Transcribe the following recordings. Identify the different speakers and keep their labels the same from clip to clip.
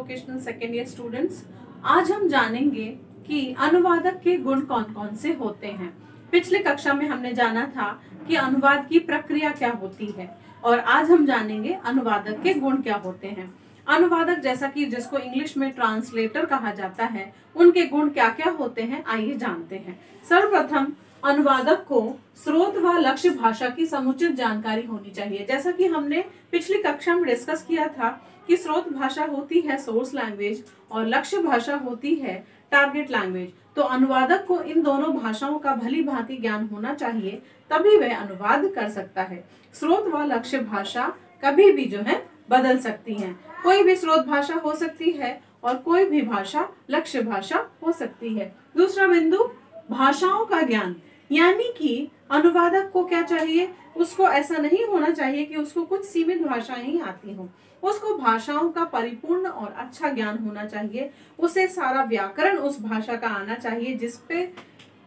Speaker 1: Vocational second year students, आज हम जानेंगे कि अनुवादक के गुण कौन कौन से होते हैं। पिछले कक्षा में हमने जाना था कि अनुवाद की प्रक्रिया क्या होती है और आज हम जानेंगे अनुवादक के गुण क्या होते हैं। अनुवादक जैसा कि जिसको इंग्लिश में ट्रांसलेटर कहा जाता है, उनके गुण क्या क्या होते हैं आइए जानते हैं। सर्वप्रथम अनुवादक को स्रोत व लक्ष्य भाषा की समुचित जानकारी होनी चाहिए। जैसा कि हमने पिछली कक्षा में डिस्कस किया था कि स्रोत भाषा होती है सोर्स लैंग्वेज और लक्ष्य भाषा होती है टारगेट लैंग्वेज। तो अनुवादक को इन दोनों भाषाओं का भली भांति ज्ञान होना चाहिए, तभी वह अनुवाद कर सकता है। स्रोत व लक्ष्य भाषा कभी भी जो है बदल सकती हैं। कोई भी स्रोत भाषा हो सकती है और कोई भी भाषा लक्ष्य भाषा हो सकती है। दूसरा बिंदु, भाषाओं का ज्ञान, यानी कि अनुवादक को क्या चाहिए, उसको ऐसा नहीं होना चाहिए कि उसको कुछ सीमित भाषाएं ही आती हों। उसको भाषाओं का परिपूर्ण और अच्छा ज्ञान होना चाहिए। उसे सारा व्याकरण उस भाषा का आना चाहिए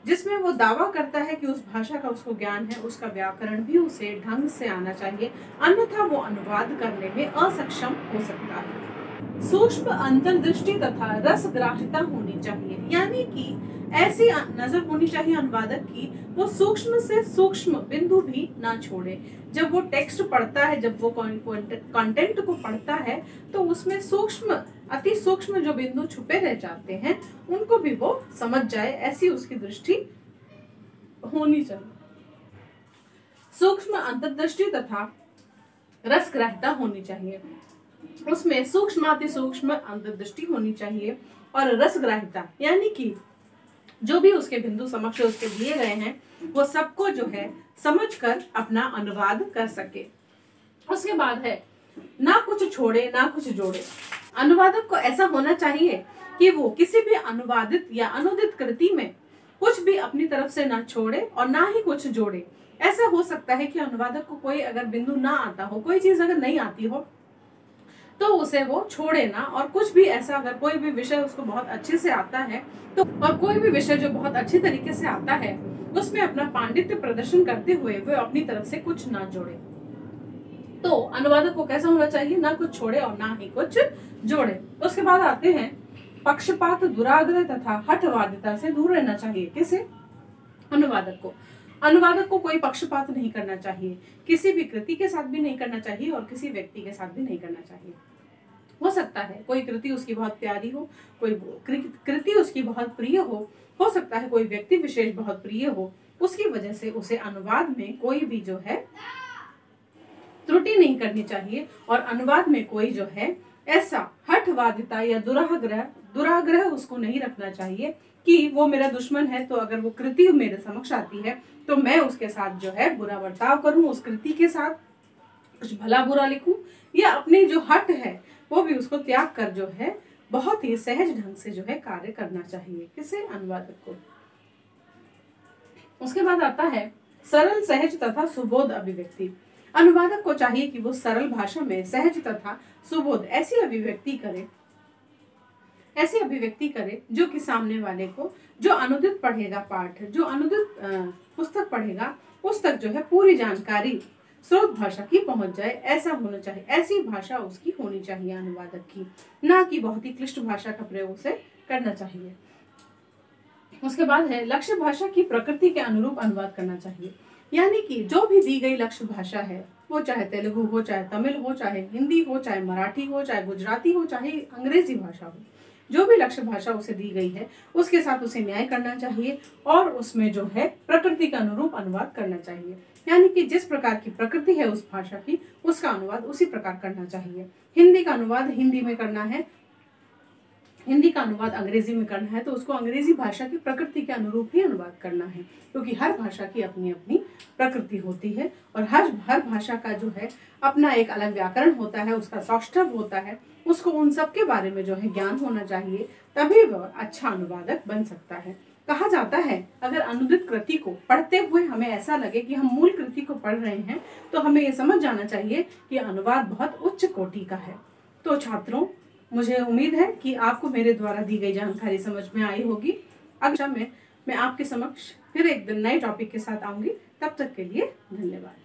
Speaker 1: जिसमें वो दावा करता है कि उस भाषा का उसको ज्ञान है, उसका व्याकरण भी उसे ढंग से आना चाहिए, अन्यथा वो अनुवाद करने में असक्षम हो सकता है। सूक्ष्म अंतर्दृष्टि तथा रसग्राह्यता होनी चाहिए, यानी कि ऐसी नजर होनी चाहिए अनुवादक की, वो सूक्ष्म से सूक्ष्म बिंदु भी ना छोड़े। जब वो टेक्स्ट पढ़ता है, जब वो कंटेंट को पढ़ता है, तो उसमें सूक्ष्म अति सूक्ष्म जो बिंदु छुपे रह जाते हैं उनको भी वो समझ जाए, ऐसी उसकी दृष्टि होनी चाहिए। सूक्ष्म अंतर्दृष्टि तथा रसग्राह्यता होनी चाहिए। उसमें सूक्ष्म अति सूक्ष्म अंतर्दृष्टि होनी चाहिए और रसग्राह्यता, यानी कि जो भी उसके बिंदु समक्ष उसके दिए गए हैं वो सबको जो है समझकर अपना अनुवाद कर सके। उसके बाद है ना कुछ छोड़े ना कुछ जोड़े। अनुवादक को ऐसा होना चाहिए कि वो किसी भी अनुवादित या अनुदित कृति में कुछ भी अपनी तरफ से ना छोड़े और ना ही कुछ जोड़े। ऐसा हो सकता है कि अनुवादक को कोई अगर बिंदु ना आता हो, कोई चीज अगर नहीं आती हो, तो उसे वो छोड़े ना, और कुछ भी ऐसा अगर कोई भी विषय उसको बहुत अच्छे से आता है तो, और कोई भी विषय जो बहुत अच्छे तरीके से आता है उसमें अपना पांडित्य प्रदर्शन करते हुए वो अपनी तरफ से कुछ ना जोड़े। तो अनुवादक को कैसा होना चाहिए, ना कुछ छोड़े और ना ही कुछ जोड़े। उसके बाद आते हैं पक्षपात, दुराग्रह तथा हठवादिता से दूर रहना चाहिए। किसे? अनुवादक को। अनुवादक को कोई पक्षपात नहीं करना चाहिए, किसी भी कृति के साथ भी नहीं करना चाहिए और किसी व्यक्ति के साथ भी नहीं करना चाहिए। हो सकता है कोई कृति उसकी बहुत प्यारी हो, कोई कृति उसकी बहुत प्रिय हो सकता है कोई व्यक्ति विशेष बहुत प्रिय हो, उसकी वजह से उसे अनुवाद में कोई भी जो है त्रुटि नहीं करनी चाहिए और अनुवाद में कोई जो है ऐसा हठवादिता या दुराग्रह उसको नहीं रखना चाहिए कि वो मेरा दुश्मन है, तो अगर वो कृति मेरे समक्ष आती है तो मैं उसके साथ जो है बुरा बर्ताव करूं, उस कृति के साथ कुछ भला बुरा लिखूं, या अपनी जो हट है वो भी उसको त्याग कर जो है बहुत ही सहज ढंग से जो है कार्य करना चाहिए। किसे? अनुवादक को। उसके बाद आता है सरल, सहज तथा सुबोध अभिव्यक्ति। अनुवादक को चाहिए कि वो सरल भाषा में सहज तथा सुबोध ऐसी अभिव्यक्ति करे जो कि सामने वाले को, जो अनुदित पढ़ेगा पाठ, जो अनुदित पुस्तक पढ़ेगा उस तक जो है पूरी जानकारी स्रोत भाषा की पहुंच जाए, ऐसा होना चाहिए। ऐसी भाषा उसकी होनी चाहिए अनुवादक की, ना कि बहुत ही क्लिष्ट भाषा का प्रयोग उसे करना चाहिए। उसके बाद है लक्ष्य भाषा की प्रकृति के अनुरूप अनुवाद करना चाहिए, यानी कि जो भी दी गई लक्ष्य भाषा है, वो चाहे तेलुगु हो, चाहे तमिल हो, चाहे हिंदी हो, चाहे मराठी हो, चाहे गुजराती हो, चाहे अंग्रेजी भाषा हो, जो भी लक्ष्य भाषा उसे दी गई है उसके साथ उसे न्याय करना चाहिए और उसमें जो है प्रकृति के अनुरूप अनुवाद करना चाहिए, यानी कि जिस प्रकार की प्रकृति है उस भाषा की, उसका अनुवाद उसी प्रकार करना चाहिए। हिंदी का अनुवाद हिंदी में करना है, हिंदी का अनुवाद अंग्रेजी में करना है, तो उसको अंग्रेजी भाषा की प्रकृति के अनुरूप ही अनुवाद करना है, क्योंकि हर भाषा की अपनी अपनी प्रकृति होती है और हर भाषा का जो है अपना एक अलग व्याकरण होता है, उसका सौष्ठव होता है, उसको उन सब के बारे में जो है ज्ञान होना चाहिए, तभी वह अच्छा अनुवादक बन सकता है। कहा जाता है अगर अनुदित कृति को पढ़ते हुए हमें ऐसा लगे कि हम मूल कृति को पढ़ रहे हैं, तो हमें ये समझ जाना चाहिए कि अनुवाद बहुत उच्च कोटि का है। तो छात्रों, मुझे उम्मीद है कि आपको मेरे द्वारा दी गई जानकारी समझ में आई होगी। अगला मैं आपके समक्ष फिर एक दिन नए टॉपिक के साथ आऊंगी। तब तक के लिए धन्यवाद।